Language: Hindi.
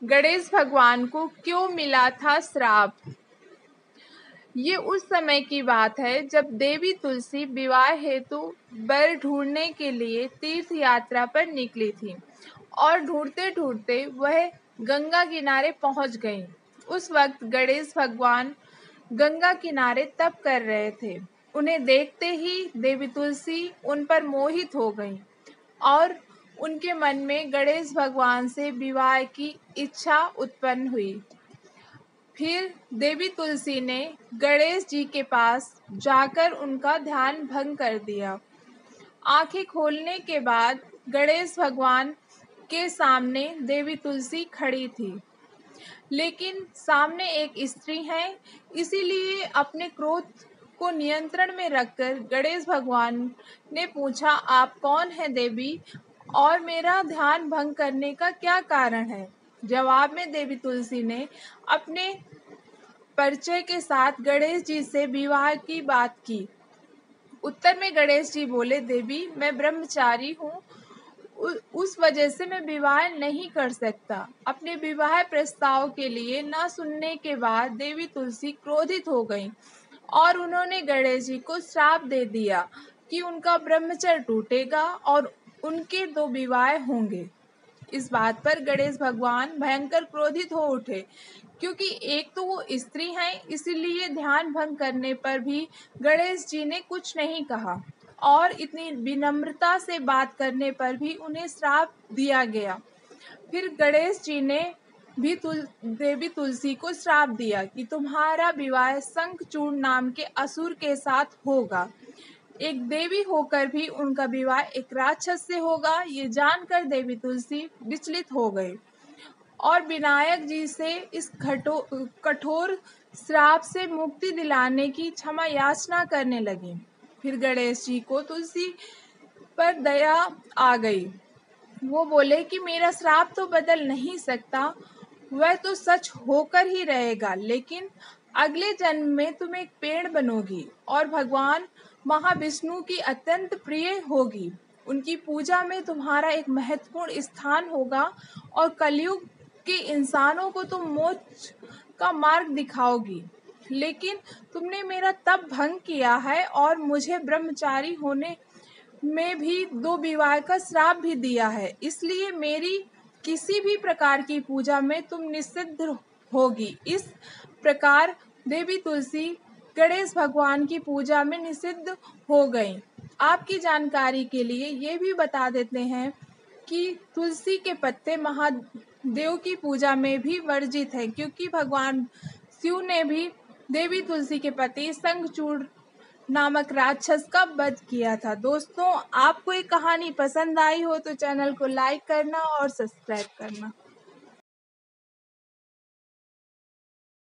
गणेश भगवान को क्यों मिला था श्राप। ये उस समय की बात है जब देवी तुलसी विवाह हेतु वर ढूंढने के लिए तीर्थ यात्रा पर निकली थी और ढूंढते ढूंढते वह गंगा किनारे पहुंच गईं। उस वक्त गणेश भगवान गंगा किनारे तप कर रहे थे। उन्हें देखते ही देवी तुलसी उन पर मोहित हो गईं और उनके मन में गणेश भगवान से विवाह की इच्छा उत्पन्न हुई। फिर देवी तुलसी ने गणेश जी के पास जाकर उनका ध्यान भंग कर दिया। आंखें खोलने के बाद गणेश भगवान के सामने देवी तुलसी खड़ी थी, लेकिन सामने एक स्त्री है, इसीलिए अपने क्रोध को नियंत्रण में रखकर गणेश भगवान ने पूछा, आप कौन हैं देवी, और मेरा ध्यान भंग करने का क्या कारण है। जवाब में देवी तुलसी ने अपने परिचय के साथ गणेश जी से विवाह की बात की। उत्तर में गणेश जी बोले, देवी मैं ब्रह्मचारी हूँ, उस वजह से मैं विवाह नहीं कर सकता। अपने विवाह प्रस्ताव के लिए न सुनने के बाद देवी तुलसी क्रोधित हो गईं और उन्होंने गणेश जी को श्राप दे दिया कि उनका ब्रह्मचर्य टूटेगा और उनके 2 विवाह होंगे। इस बात पर गणेश भगवान भयंकर क्रोधित हो उठे, क्योंकि एक तो वो स्त्री हैं, इसीलिए ध्यान भंग करने पर भी गणेश जी ने कुछ नहीं कहा और इतनी विनम्रता से बात करने पर भी उन्हें श्राप दिया गया। फिर गणेश जी ने भी देवी तुलसी को श्राप दिया कि तुम्हारा विवाह शंखचूड़ नाम के असुर के साथ होगा। एक देवी होकर भी उनका विवाह एक राक्षस से होगा। ये जानकर देवी तुलसी विचलित हो गई और विनायक जी से इस कठोर श्राप से मुक्ति दिलाने की क्षमा याचना करने लगी। फिर गणेश जी को तुलसी पर दया आ गई। वो बोले कि मेरा श्राप तो बदल नहीं सकता, वह तो सच होकर ही रहेगा, लेकिन अगले जन्म में तुम एक पेड़ बनोगी और भगवान महाविष्णु की अत्यंत प्रिय होगी। उनकी पूजा में तुम्हारा एक महत्वपूर्ण स्थान होगा और कलयुग के इंसानों को तुम मोक्ष का मार्ग दिखाओगी। लेकिन तुमने मेरा तप भंग किया है और मुझे ब्रह्मचारी होने में भी 2 विवाह का श्राप भी दिया है, इसलिए मेरी किसी भी प्रकार की पूजा में तुम निषिद्ध होगी। इस प्रकार देवी तुलसी गणेश भगवान की पूजा में निषिद्ध हो गईं। आपकी जानकारी के लिए ये भी बता देते हैं कि तुलसी के पत्ते महादेव की पूजा में भी वर्जित हैं, क्योंकि भगवान शिव ने भी देवी तुलसी के पति शंखचूड़ नामक राक्षस का वध किया था। दोस्तों, आपको ये कहानी पसंद आई हो तो चैनल को लाइक करना और सब्सक्राइब करना।